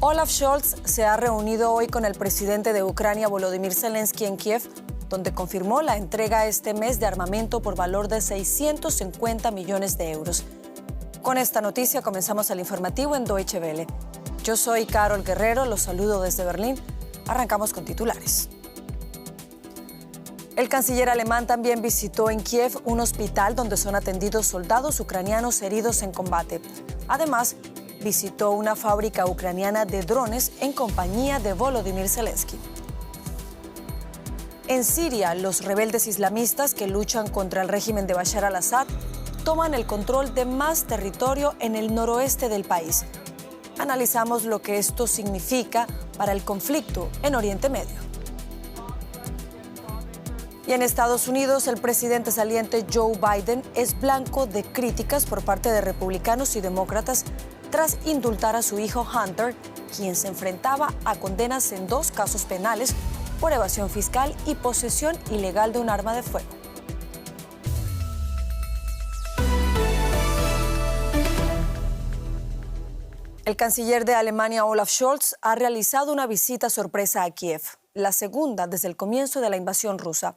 Olaf Scholz se ha reunido hoy con el presidente de Ucrania, Volodymyr Zelensky, en Kiev, donde confirmó la entrega este mes de armamento por valor de 650 millones de euros. Con esta noticia comenzamos el informativo en Deutsche Welle. Yo soy Carol Guerrero, los saludo desde Berlín. Arrancamos con titulares. El canciller alemán también visitó en Kiev un hospital donde son atendidos soldados ucranianos heridos en combate. Además, visitó una fábrica ucraniana de drones en compañía de Volodymyr Zelensky. En Siria, los rebeldes islamistas que luchan contra el régimen de Bashar al-Assad toman el control de más territorio en el noroeste del país. Analizamos lo que esto significa para el conflicto en Oriente Medio. Y en Estados Unidos, el presidente saliente Joe Biden es blanco de críticas por parte de republicanos y demócratas tras indultar a su hijo Hunter, quien se enfrentaba a condenas en 2 casos penales por evasión fiscal y posesión ilegal de un arma de fuego. El canciller de Alemania, Olaf Scholz, ha realizado una visita sorpresa a Kiev, la segunda desde el comienzo de la invasión rusa.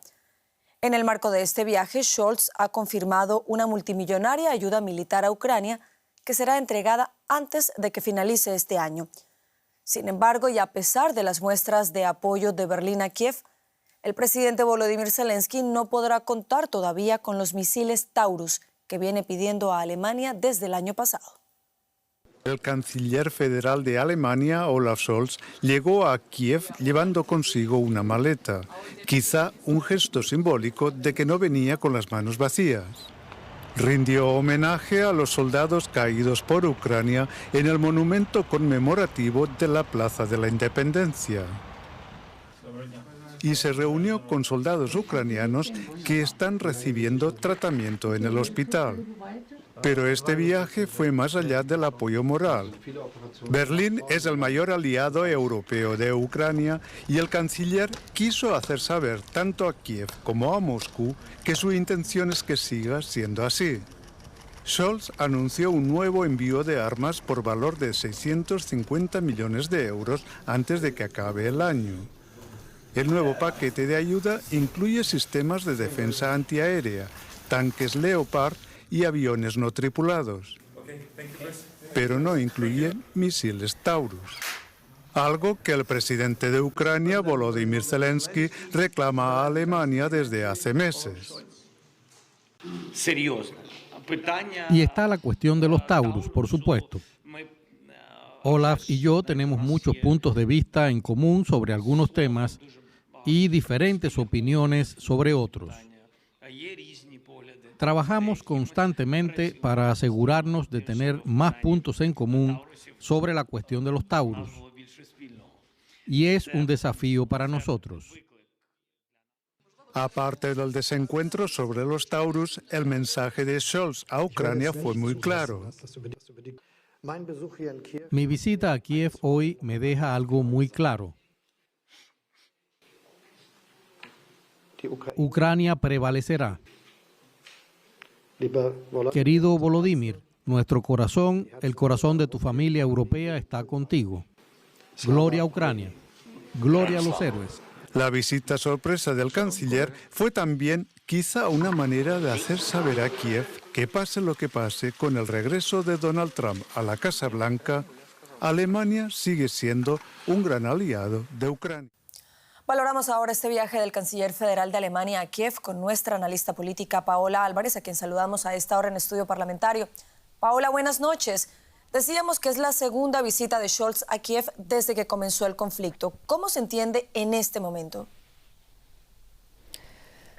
En el marco de este viaje, Scholz ha confirmado una multimillonaria ayuda militar a Ucrania que será entregada antes de que finalice este año. Sin embargo, y a pesar de las muestras de apoyo de Berlín a Kiev, el presidente Volodymyr Zelensky no podrá contar todavía con los misiles Taurus que viene pidiendo a Alemania desde el año pasado. El canciller federal de Alemania, Olaf Scholz, llegó a Kiev llevando consigo una maleta, quizá un gesto simbólico de que no venía con las manos vacías. Rindió homenaje a los soldados caídos por Ucrania en el monumento conmemorativo de la Plaza de la Independencia. Y se reunió con soldados ucranianos que están recibiendo tratamiento en el hospital. Pero este viaje fue más allá del apoyo moral. Berlín es el mayor aliado europeo de Ucrania y el canciller quiso hacer saber tanto a Kiev como a Moscú que su intención es que siga siendo así. Scholz anunció un nuevo envío de armas por valor de 650 millones de euros antes de que acabe el año. El nuevo paquete de ayuda incluye sistemas de defensa antiaérea, tanques Leopard y aviones no tripulados, pero no incluye misiles Taurus, algo que el presidente de Ucrania, Volodymyr Zelensky, reclama a Alemania desde hace meses. Y está la cuestión de los Taurus, por supuesto. Olaf y yo tenemos muchos puntos de vista en común sobre algunos temas y diferentes opiniones sobre otros. Trabajamos constantemente para asegurarnos de tener más puntos en común sobre la cuestión de los Taurus. Y es un desafío para nosotros. Aparte del desencuentro sobre los Taurus, el mensaje de Scholz a Ucrania fue muy claro. Mi visita a Kiev hoy me deja algo muy claro. Ucrania prevalecerá. Querido Volodymyr, nuestro corazón, el corazón de tu familia europea está contigo. Gloria a Ucrania. Gloria a los héroes. La visita sorpresa del canciller fue también quizá una manera de hacer saber a Kiev que pase lo que pase con el regreso de Donald Trump a la Casa Blanca, Alemania sigue siendo un gran aliado de Ucrania. Valoramos ahora este viaje del canciller federal de Alemania a Kiev con nuestra analista política Paola Álvarez, a quien saludamos a esta hora en Estudio Parlamentario. Paola, buenas noches. Decíamos que es la segunda visita de Scholz a Kiev desde que comenzó el conflicto. ¿Cómo se entiende en este momento?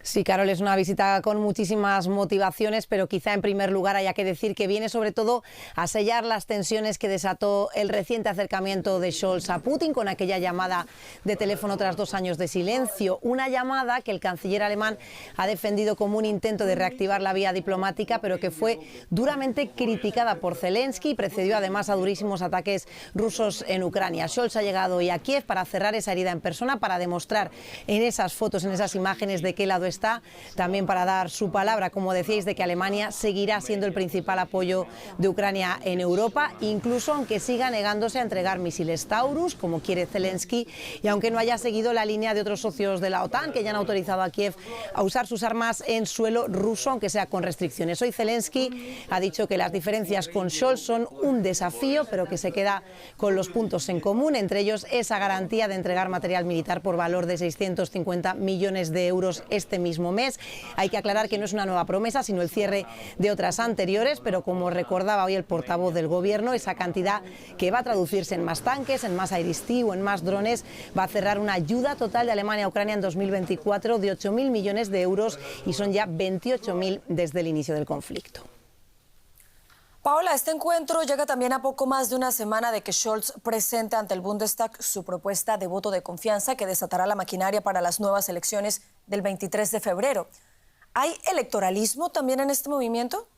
Sí, Carol, es una visita con muchísimas motivaciones, pero quizá en primer lugar haya que decir que viene sobre todo a sellar las tensiones que desató el reciente acercamiento de Scholz a Putin con aquella llamada de teléfono tras 2 años de silencio. Una llamada que el canciller alemán ha defendido como un intento de reactivar la vía diplomática, pero que fue duramente criticada por Zelensky y precedió además a durísimos ataques rusos en Ucrania. Scholz ha llegado hoy a Kiev para cerrar esa herida en persona, para demostrar en esas fotos, en esas imágenes de qué lado está está, también para dar su palabra, como decíais, de que Alemania seguirá siendo el principal apoyo de Ucrania en Europa, incluso aunque siga negándose a entregar misiles Taurus, como quiere Zelensky, y aunque no haya seguido la línea de otros socios de la OTAN, que ya han autorizado a Kiev a usar sus armas en suelo ruso, aunque sea con restricciones. Hoy Zelensky ha dicho que las diferencias con Scholz son un desafío, pero que se queda con los puntos en común, entre ellos esa garantía de entregar material militar por valor de 650 millones de euros este mismo mes. Hay que aclarar que no es una nueva promesa, sino el cierre de otras anteriores, pero como recordaba hoy el portavoz del Gobierno, esa cantidad que va a traducirse en más tanques, en más Iris-T o en más drones, va a cerrar una ayuda total de Alemania a Ucrania en 2024 de 8.000 millones de euros, y son ya 28.000 desde el inicio del conflicto. Paola, este encuentro llega también a poco más de una semana de que Scholz presente ante el Bundestag su propuesta de voto de confianza que desatará la maquinaria para las nuevas elecciones del 23 de febrero. ¿Hay electoralismo también en este movimiento?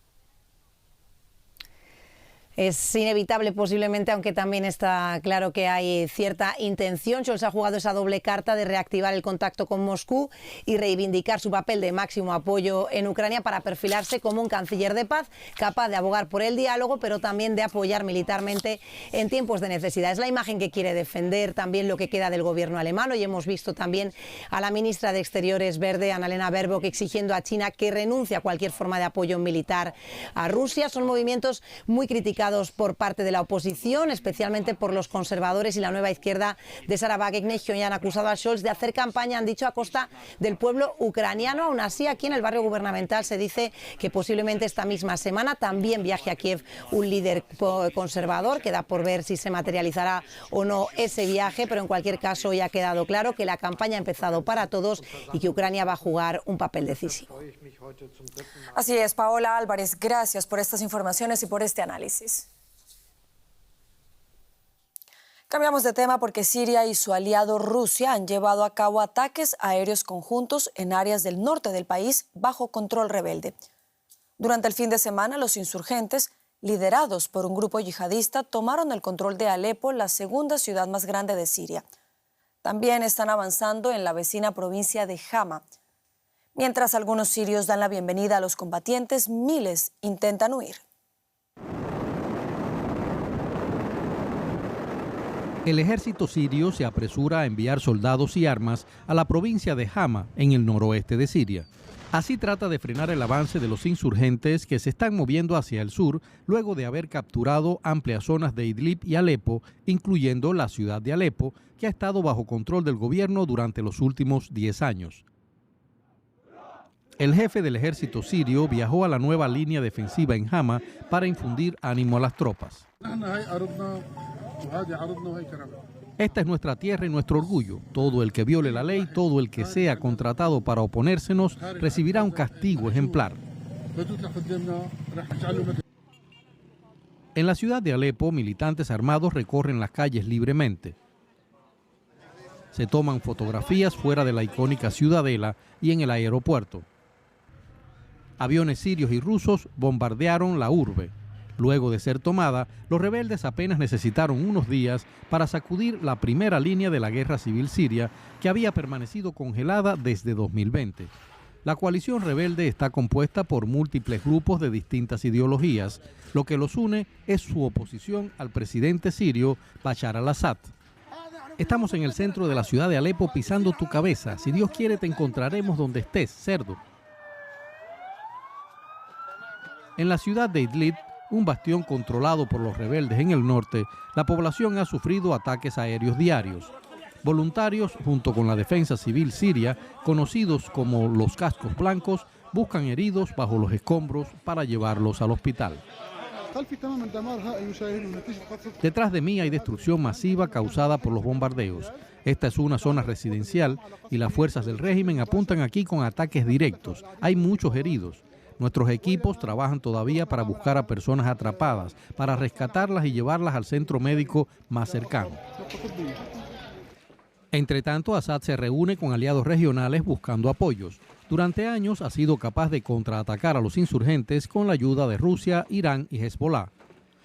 Es inevitable posiblemente, aunque también está claro que hay cierta intención. Scholz ha jugado esa doble carta de reactivar el contacto con Moscú y reivindicar su papel de máximo apoyo en Ucrania para perfilarse como un canciller de paz, capaz de abogar por el diálogo, pero también de apoyar militarmente en tiempos de necesidad. Es la imagen que quiere defender también lo que queda del gobierno alemán. Hoy hemos visto también a la ministra de Exteriores verde, Annalena Baerbock, exigiendo a China que renuncie a cualquier forma de apoyo militar a Rusia. Son movimientos muy criticados por parte de la oposición, especialmente por los conservadores y la nueva izquierda de Sara Wagenknecht, que hoy han acusado a Scholz de hacer campaña, han dicho, a costa del pueblo ucraniano. Aún así, aquí en el barrio gubernamental se dice que posiblemente esta misma semana también viaje a Kiev un líder conservador. Queda por ver si se materializará o no ese viaje, pero en cualquier caso ya ha quedado claro que la campaña ha empezado para todos y que Ucrania va a jugar un papel decisivo. Así es, Paola Álvarez, gracias por estas informaciones y por este análisis. Cambiamos de tema porque Siria y su aliado Rusia han llevado a cabo ataques aéreos conjuntos en áreas del norte del país bajo control rebelde. Durante el fin de semana, los insurgentes, liderados por un grupo yihadista, tomaron el control de Alepo, la segunda ciudad más grande de Siria. También están avanzando en la vecina provincia de Hama. Mientras algunos sirios dan la bienvenida a los combatientes, miles intentan huir. El ejército sirio se apresura a enviar soldados y armas a la provincia de Hama, en el noroeste de Siria. Así trata de frenar el avance de los insurgentes que se están moviendo hacia el sur luego de haber capturado amplias zonas de Idlib y Alepo, incluyendo la ciudad de Alepo, que ha estado bajo control del gobierno durante los últimos 10 años. El jefe del ejército sirio viajó a la nueva línea defensiva en Hama para infundir ánimo a las tropas. Esta es nuestra tierra y nuestro orgullo. Todo el que viole la ley, todo el que sea contratado para oponérsenos, recibirá un castigo ejemplar. En la ciudad de Alepo, militantes armados recorren las calles libremente. Se toman fotografías fuera de la icónica ciudadela y en el aeropuerto. Aviones sirios y rusos bombardearon la urbe. Luego de ser tomada, los rebeldes apenas necesitaron unos días para sacudir la primera línea de la guerra civil siria, que había permanecido congelada desde 2020. La coalición rebelde está compuesta por múltiples grupos de distintas ideologías. Lo que los une es su oposición al presidente sirio Bashar al-Assad. Estamos en el centro de la ciudad de Alepo pisando tu cabeza. Si Dios quiere, te encontraremos donde estés, cerdo. En la ciudad de Idlib, un bastión controlado por los rebeldes en el norte, la población ha sufrido ataques aéreos diarios. Voluntarios, junto con la defensa civil siria, conocidos como los cascos blancos, buscan heridos bajo los escombros para llevarlos al hospital. Detrás de mí hay destrucción masiva causada por los bombardeos. Esta es una zona residencial y las fuerzas del régimen apuntan aquí con ataques directos. Hay muchos heridos. Nuestros equipos trabajan todavía para buscar a personas atrapadas, para rescatarlas y llevarlas al centro médico más cercano. Entre tanto, Assad se reúne con aliados regionales buscando apoyos. Durante años ha sido capaz de contraatacar a los insurgentes con la ayuda de Rusia, Irán y Hezbollah.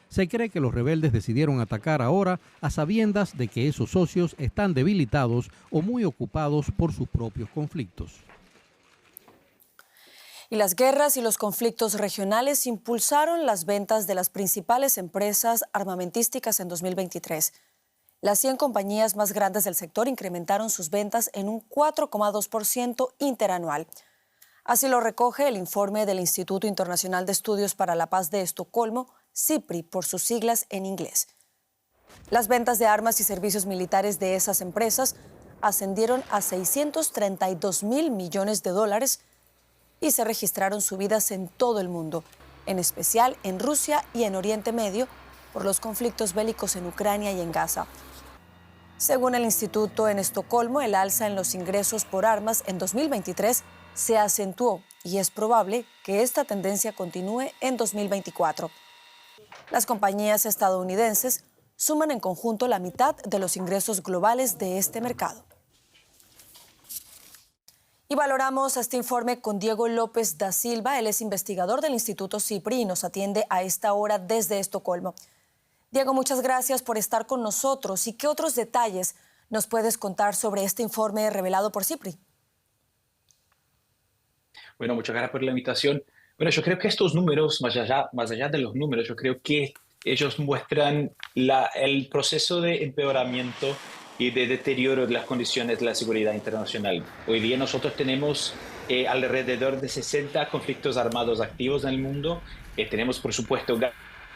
Se cree que los rebeldes decidieron atacar ahora a sabiendas de que esos socios están debilitados o muy ocupados por sus propios conflictos. Y las guerras y los conflictos regionales impulsaron las ventas de las principales empresas armamentísticas en 2023. Las 100 compañías más grandes del sector incrementaron sus ventas en un 4,2% interanual. Así lo recoge el informe del Instituto Internacional de Estudios para la Paz de Estocolmo, SIPRI por sus siglas en inglés. Las ventas de armas y servicios militares de esas empresas ascendieron a 632.000 millones de dólares y se registraron subidas en todo el mundo, en especial en Rusia y en Oriente Medio, por los conflictos bélicos en Ucrania y en Gaza. Según el instituto en Estocolmo, el alza en los ingresos por armas en 2023 se acentuó y es probable que esta tendencia continúe en 2024. Las compañías estadounidenses suman en conjunto la mitad de los ingresos globales de este mercado. Y valoramos este informe con Diego López da Silva. Él es investigador del Instituto SIPRI y nos atiende a esta hora desde Estocolmo. Diego, muchas gracias por estar con nosotros. ¿Y qué otros detalles nos puedes contar sobre este informe revelado por SIPRI? Bueno, muchas gracias por la invitación. Bueno, yo creo que estos números, más allá de los números, yo creo que ellos muestran el proceso de empeoramiento y de deterioro de las condiciones de la seguridad internacional. Hoy día nosotros tenemos alrededor de 60 conflictos armados activos en el mundo. Tenemos, por supuesto,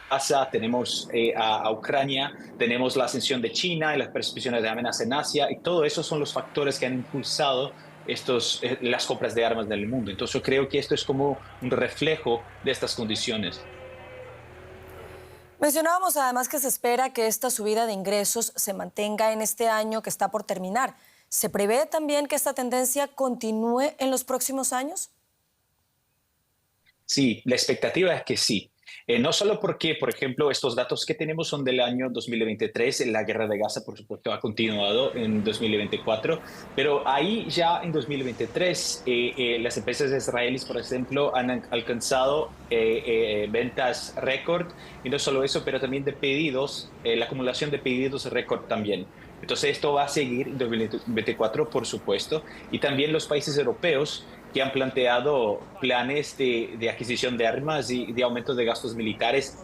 Gaza, tenemos a Ucrania, tenemos la ascensión de China y las percepciones de amenaza en Asia, y todo eso son los factores que han impulsado las compras de armas del mundo. Entonces yo creo que esto es como un reflejo de estas condiciones. Mencionábamos además que se espera que esta subida de ingresos se mantenga en este año que está por terminar. ¿Se prevé también que esta tendencia continúe en los próximos años? Sí, la expectativa es que sí. No solo porque, por ejemplo, estos datos que tenemos son del año 2023, la guerra de Gaza, por supuesto, ha continuado en 2024, pero ahí ya en 2023 las empresas israelíes, por ejemplo, han alcanzado ventas récord, y no solo eso, pero también de pedidos, la acumulación de pedidos récord también. Entonces esto va a seguir en 2024, por supuesto, y también los países europeos que han planteado planes de adquisición de armas y de aumento de gastos militares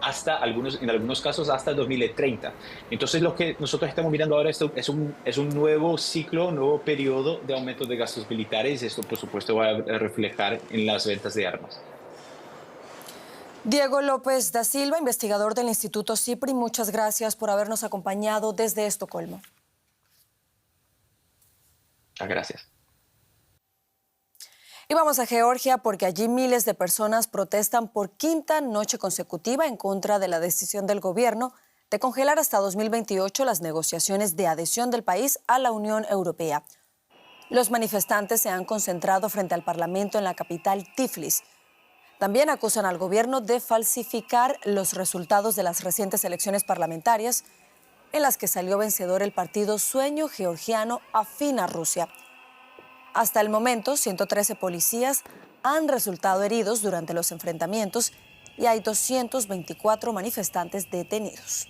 en algunos casos hasta 2030. Entonces lo que nosotros estamos mirando ahora es un nuevo ciclo, un nuevo periodo de aumento de gastos militares. Esto, por supuesto, va a reflejar en las ventas de armas. Diego López da Silva, investigador del Instituto SIPRI, muchas gracias por habernos acompañado desde Estocolmo. Muchas gracias. Y vamos a Georgia porque allí miles de personas protestan por quinta noche consecutiva en contra de la decisión del gobierno de congelar hasta 2028 las negociaciones de adhesión del país a la Unión Europea. Los manifestantes se han concentrado frente al Parlamento en la capital Tiflis. También acusan al gobierno de falsificar los resultados de las recientes elecciones parlamentarias en las que salió vencedor el partido Sueño Georgiano afín a Rusia. Hasta el momento, 113 policías han resultado heridos durante los enfrentamientos y hay 224 manifestantes detenidos.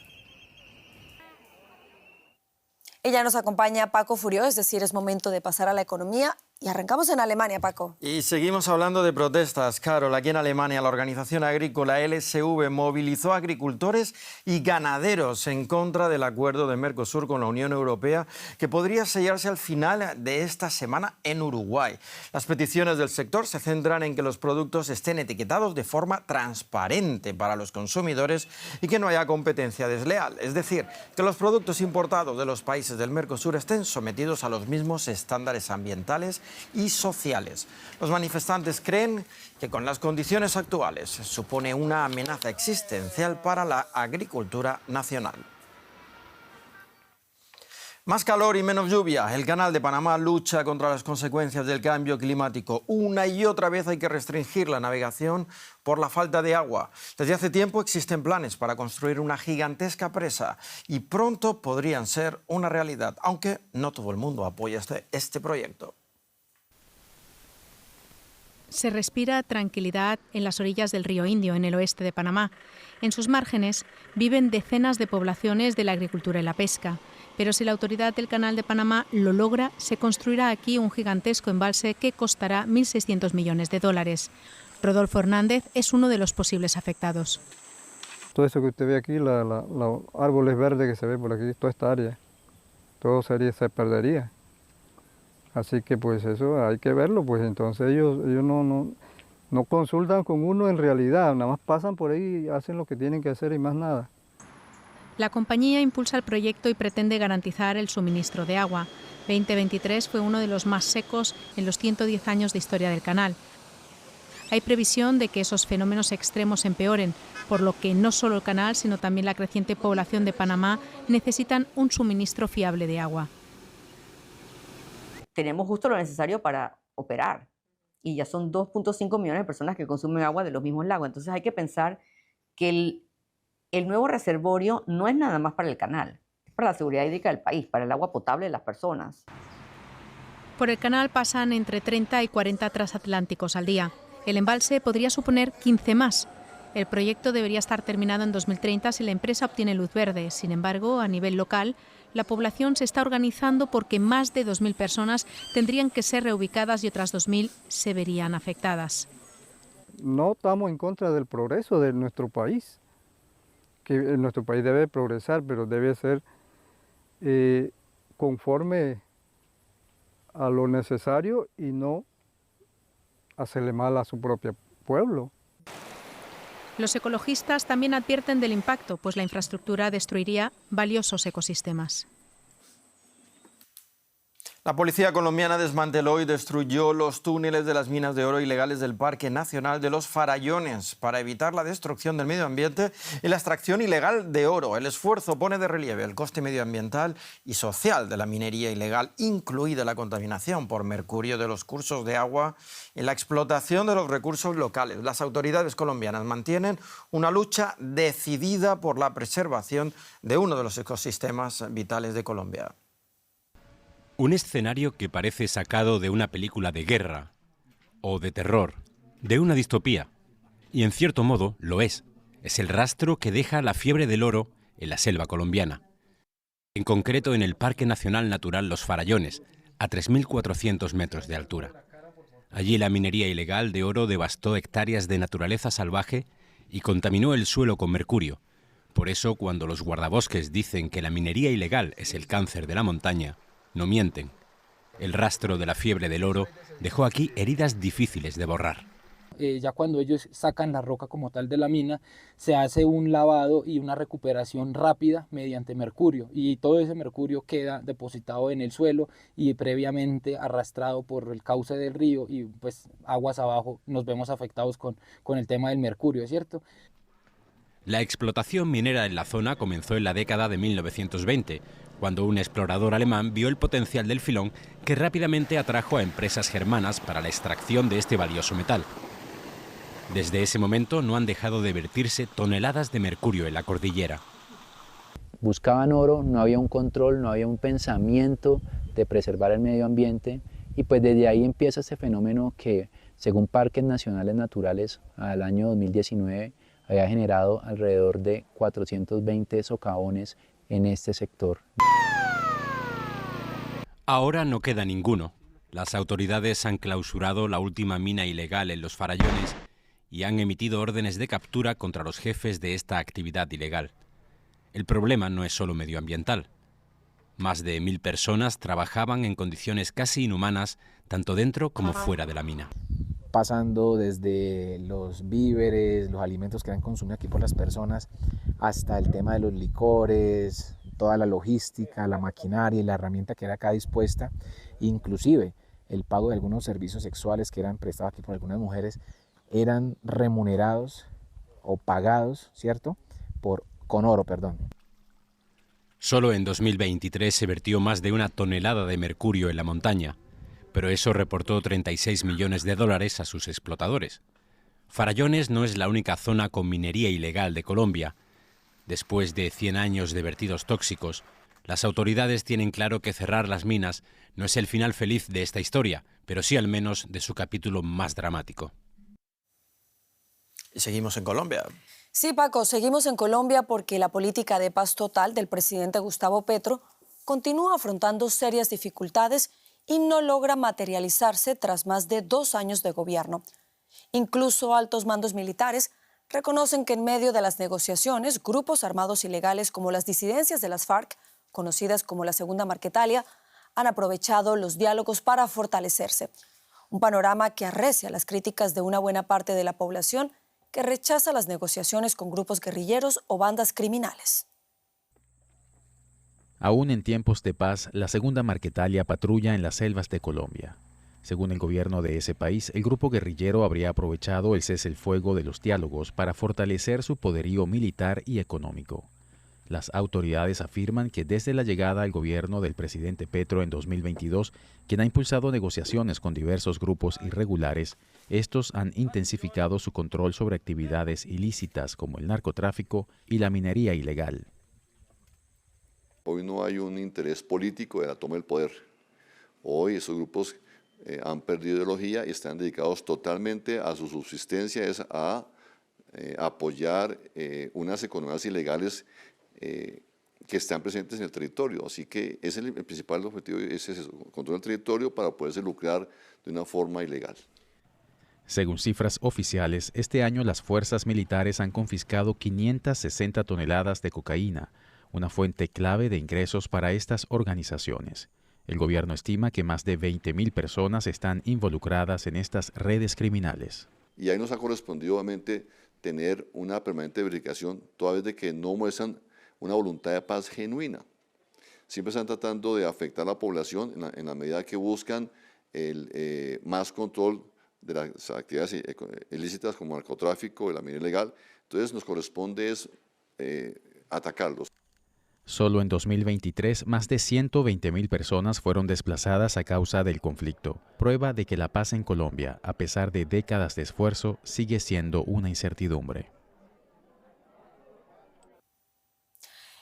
Ella nos acompaña Paco Furió, es decir, es momento de pasar a la economía. Y arrancamos en Alemania, Paco. Y seguimos hablando de protestas, Carol. Aquí en Alemania, la organización agrícola LSV movilizó a agricultores y ganaderos en contra del acuerdo de Mercosur con la Unión Europea, que podría sellarse al final de esta semana en Uruguay. Las peticiones del sector se centran en que los productos estén etiquetados de forma transparente para los consumidores y que no haya competencia desleal. Es decir, que los productos importados de los países del Mercosur estén sometidos a los mismos estándares ambientales y sociales. Los manifestantes creen que con las condiciones actuales supone una amenaza existencial para la agricultura nacional. Más calor y menos lluvia. El Canal de Panamá lucha contra las consecuencias del cambio climático. Una y otra vez hay que restringir la navegación por la falta de agua. Desde hace tiempo existen planes para construir una gigantesca presa y pronto podrían ser una realidad, aunque no todo el mundo apoya este proyecto. Se respira tranquilidad en las orillas del río Indio, en el oeste de Panamá. En sus márgenes viven decenas de poblaciones de la agricultura y la pesca. Pero si la autoridad del Canal de Panamá lo logra, se construirá aquí un gigantesco embalse que costará 1.600 millones de dólares. Rodolfo Hernández es uno de los posibles afectados. Todo eso que usted ve aquí, los árboles verdes que se ve por aquí, toda esta área, todo se perdería. Así que pues eso hay que verlo, pues entonces ellos no consultan con uno en realidad, nada más pasan por ahí y hacen lo que tienen que hacer y más nada. La compañía impulsa el proyecto y pretende garantizar el suministro de agua. 2023 fue uno de los más secos en los 110 años de historia del canal. Hay previsión de que esos fenómenos extremos empeoren, por lo que no solo el canal, sino también la creciente población de Panamá necesitan un suministro fiable de agua. Tenemos justo lo necesario para operar y ya son 2.5 millones de personas que consumen agua de los mismos lagos. Entonces hay que pensar que el nuevo reservorio no es nada más para el canal, es para la seguridad hídrica del país, para el agua potable de las personas. Por el canal pasan entre 30 y 40 transatlánticos al día. El embalse podría suponer 15 más. El proyecto debería estar terminado en 2030 si la empresa obtiene luz verde. Sin embargo, a nivel local, la población se está organizando porque más de 2.000 personas tendrían que ser reubicadas y otras 2.000 se verían afectadas. No estamos en contra del progreso de nuestro país, que nuestro país debe progresar, pero debe ser conforme a lo necesario y no hacerle mal a su propio pueblo. Los ecologistas también advierten del impacto, pues la infraestructura destruiría valiosos ecosistemas. La policía colombiana desmanteló y destruyó los túneles de las minas de oro ilegales del Parque Nacional de los Farallones para evitar la destrucción del medio ambiente y la extracción ilegal de oro. El esfuerzo pone de relieve el coste medioambiental y social de la minería ilegal, incluida la contaminación por mercurio de los cursos de agua y la explotación de los recursos locales. Las autoridades colombianas mantienen una lucha decidida por la preservación de uno de los ecosistemas vitales de Colombia. Un escenario que parece sacado de una película de guerra o de terror, de una distopía. Y en cierto modo lo es. Es el rastro que deja la fiebre del oro en la selva colombiana. En concreto en el Parque Nacional Natural Los Farallones, a 3.400 metros de altura. Allí la minería ilegal de oro devastó hectáreas de naturaleza salvaje y contaminó el suelo con mercurio. Por eso, cuando los guardabosques dicen que la minería ilegal es el cáncer de la montaña, no mienten. El rastro de la fiebre del oro dejó aquí heridas difíciles de borrar. Ya cuando ellos sacan la roca como tal de la mina, se hace un lavado y una recuperación rápida mediante mercurio. Y todo ese mercurio queda depositado en el suelo y previamente arrastrado por el cauce del río y pues aguas abajo nos vemos afectados con el tema del mercurio, ¿cierto? La explotación minera en la zona comenzó en la década de 1920, cuando un explorador alemán vio el potencial del filón que rápidamente atrajo a empresas germanas para la extracción de este valioso metal. Desde ese momento no han dejado de vertirse toneladas de mercurio en la cordillera. Buscaban oro, no había un control, no había un pensamiento de preservar el medio ambiente y pues desde ahí empieza este fenómeno que, según Parques Nacionales Naturales, al año 2019 había generado alrededor de 420 socavones en este sector. Ahora no queda ninguno. Las autoridades han clausurado la última mina ilegal en Los Farallones y han emitido órdenes de captura contra los jefes de esta actividad ilegal. El problema no es solo medioambiental. Más de 1.000 personas trabajaban en condiciones casi inhumanas, tanto dentro como fuera de la mina. Pasando desde los víveres, los alimentos que eran consumidos aquí por las personas, hasta el tema de los licores, toda la logística, la maquinaria y la herramienta que era acá dispuesta, inclusive el pago de algunos servicios sexuales que eran prestados aquí por algunas mujeres, eran remunerados o pagados, ¿cierto?, con oro, perdón. Solo en 2023 se vertió más de 1 tonelada de mercurio en la montaña, pero eso reportó 36 millones de dólares a sus explotadores. Farallones no es la única zona con minería ilegal de Colombia. Después de 100 años de vertidos tóxicos, Las autoridades tienen claro que cerrar las minas no es el final feliz de esta historia, pero sí al menos de su capítulo más dramático. Y seguimos en Colombia. Sí, Paco, seguimos en Colombia porque la política de paz total del presidente Gustavo Petro continúa afrontando serias dificultades y no logra materializarse tras más de 2 años de gobierno. Incluso altos mandos militares reconocen que en medio de las negociaciones, grupos armados ilegales como las disidencias de las FARC, conocidas como la Segunda Marquetalia, han aprovechado los diálogos para fortalecerse. Un panorama que arrecia las críticas de una buena parte de la población que rechaza las negociaciones con grupos guerrilleros o bandas criminales. Aún en tiempos de paz, la Segunda Marquetalia patrulla en las selvas de Colombia. Según el gobierno de ese país, el grupo guerrillero habría aprovechado el cese el fuego de los diálogos para fortalecer su poderío militar y económico. Las autoridades afirman que desde la llegada al gobierno del presidente Petro en 2022, quien ha impulsado negociaciones con diversos grupos irregulares, estos han intensificado su control sobre actividades ilícitas como el narcotráfico y la minería ilegal. Hoy no hay un interés político de la toma del poder. Hoy esos grupos han perdido ideología y están dedicados totalmente a su subsistencia, es a apoyar unas economías ilegales que están presentes en el territorio. Así que ese es el principal objetivo, es eso, controlar el territorio para poderse lucrar de una forma ilegal. Según cifras oficiales, este año las fuerzas militares han confiscado 560 toneladas de cocaína, una fuente clave de ingresos para estas organizaciones. El gobierno estima que más de 20.000 personas están involucradas en estas redes criminales. Y ahí nos ha correspondido obviamente tener una permanente verificación, toda vez de que no muestran una voluntad de paz genuina. Siempre están tratando de afectar a la población en la medida que buscan más control de las actividades ilícitas como el narcotráfico y la minería ilegal. Entonces nos corresponde atacarlos. Solo en 2023, más de 120.000 personas fueron desplazadas a causa del conflicto, prueba de que la paz en Colombia, a pesar de décadas de esfuerzo, sigue siendo una incertidumbre.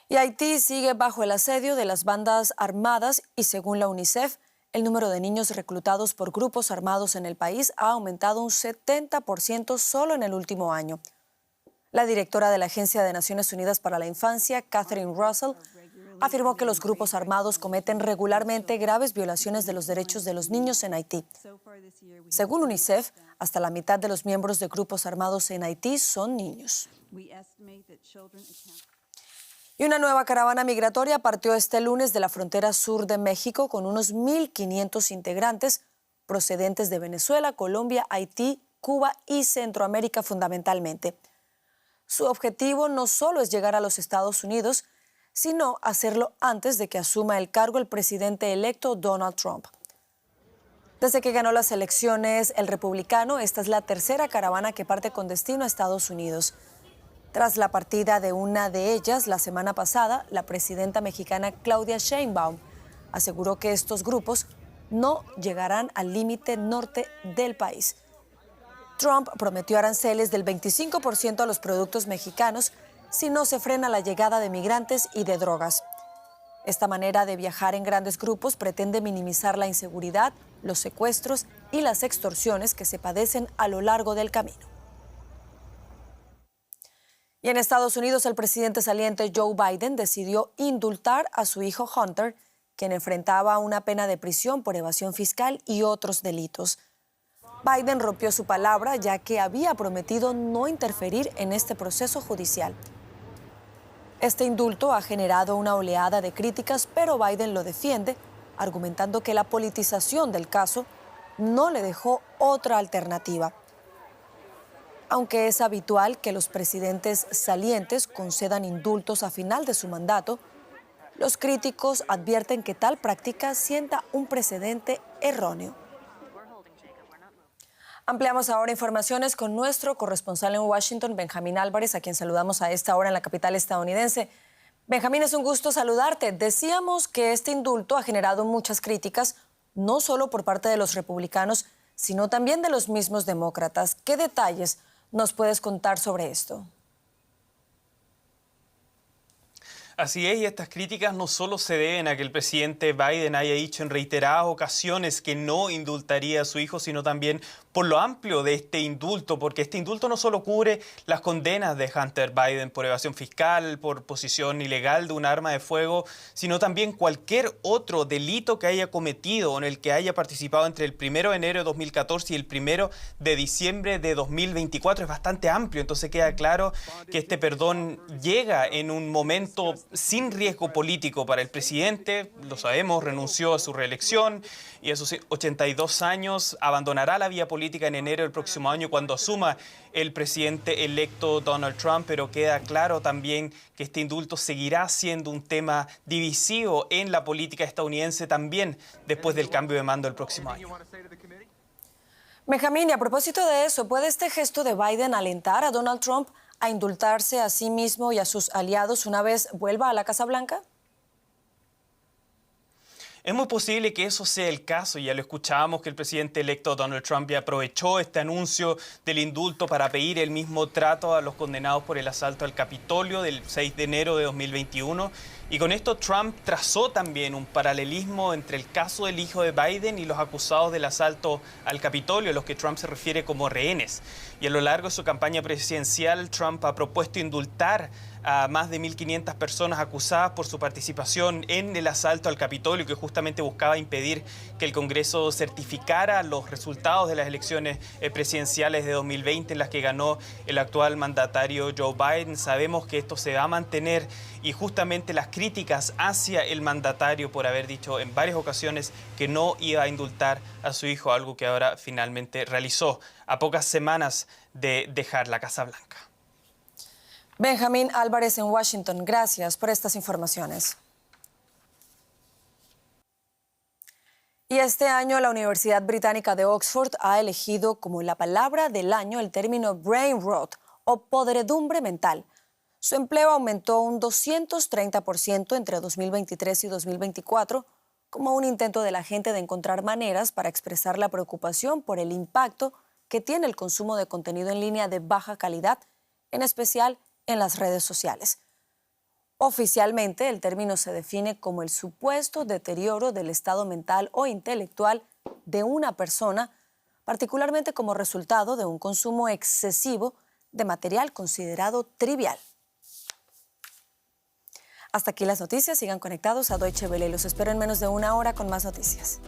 Y Haití sigue bajo el asedio de las bandas armadas y, según la UNICEF, el número de niños reclutados por grupos armados en el país ha aumentado un 70% solo en el último año. La directora de la Agencia de Naciones Unidas para la Infancia, Catherine Russell, afirmó que los grupos armados cometen regularmente graves violaciones de los derechos de los niños en Haití. Según UNICEF, hasta la mitad de los miembros de grupos armados en Haití son niños. Y una nueva caravana migratoria partió este lunes de la frontera sur de México con unos 1.500 integrantes procedentes de Venezuela, Colombia, Haití, Cuba y Centroamérica fundamentalmente. Su objetivo no solo es llegar a los Estados Unidos, sino hacerlo antes de que asuma el cargo el presidente electo Donald Trump. Desde que ganó las elecciones el republicano, esta es la tercera caravana que parte con destino a Estados Unidos. Tras la partida de una de ellas la semana pasada, la presidenta mexicana Claudia Sheinbaum aseguró que estos grupos no llegarán al límite norte del país. Trump prometió aranceles del 25% a los productos mexicanos si no se frena la llegada de migrantes y de drogas. Esta manera de viajar en grandes grupos pretende minimizar la inseguridad, los secuestros y las extorsiones que se padecen a lo largo del camino. Y en Estados Unidos, el presidente saliente Joe Biden decidió indultar a su hijo Hunter, quien enfrentaba una pena de prisión por evasión fiscal y otros delitos. Biden rompió su palabra ya que había prometido no interferir en este proceso judicial. Este indulto ha generado una oleada de críticas, pero Biden lo defiende, argumentando que la politización del caso no le dejó otra alternativa. Aunque es habitual que los presidentes salientes concedan indultos a final de su mandato, los críticos advierten que tal práctica sienta un precedente erróneo. Ampliamos ahora informaciones con nuestro corresponsal en Washington, Benjamín Álvarez, a quien saludamos a esta hora en la capital estadounidense. Benjamín, es un gusto saludarte. Decíamos que este indulto ha generado muchas críticas, no solo por parte de los republicanos, sino también de los mismos demócratas. ¿Qué detalles nos puedes contar sobre esto? Así es, y estas críticas no solo se deben a que el presidente Biden haya dicho en reiteradas ocasiones que no indultaría a su hijo, sino también por lo amplio de este indulto, porque este indulto no solo cubre las condenas de Hunter Biden por evasión fiscal, por posesión ilegal de un arma de fuego, sino también cualquier otro delito que haya cometido o en el que haya participado entre el 1 de enero de 2014 y el 1 de diciembre de 2024. Es bastante amplio, entonces queda claro que este perdón llega en un momento sin riesgo político para el presidente. Lo sabemos, renunció a su reelección y a sus 82 años abandonará la vía política en enero del próximo año cuando asuma el presidente electo Donald Trump, pero queda claro también que este indulto seguirá siendo un tema divisivo en la política estadounidense también después del cambio de mando el próximo año. Benjamín, y a propósito de eso, ¿puede este gesto de Biden alentar a Donald Trump a indultarse a sí mismo y a sus aliados una vez vuelva a la Casa Blanca? Es muy posible que eso sea el caso. Ya lo escuchábamos que el presidente electo Donald Trump ya aprovechó este anuncio del indulto para pedir el mismo trato a los condenados por el asalto al Capitolio del 6 de enero de 2021. Y con esto Trump trazó también un paralelismo entre el caso del hijo de Biden y los acusados del asalto al Capitolio, a los que Trump se refiere como rehenes. Y a lo largo de su campaña presidencial, Trump ha propuesto indultar a más de 1.500 personas acusadas por su participación en el asalto al Capitolio, que justamente buscaba impedir que el Congreso certificara los resultados de las elecciones presidenciales de 2020 en las que ganó el actual mandatario Joe Biden. Sabemos que esto se va a mantener y justamente las críticas hacia el mandatario por haber dicho en varias ocasiones que no iba a indultar a su hijo, algo que ahora finalmente realizó a pocas semanas de dejar la Casa Blanca. Benjamín Álvarez en Washington, gracias por estas informaciones. Y este año la Universidad Británica de Oxford ha elegido como la palabra del año el término brain rot o podredumbre mental. Su empleo aumentó un 230% entre 2023 y 2024 como un intento de la gente de encontrar maneras para expresar la preocupación por el impacto que tiene el consumo de contenido en línea de baja calidad, en especial en las redes sociales. Oficialmente, el término se define como el supuesto deterioro del estado mental o intelectual de una persona, particularmente como resultado de un consumo excesivo de material considerado trivial. Hasta aquí las noticias. Sigan conectados a Deutsche Welle. Los espero en menos de una hora con más noticias.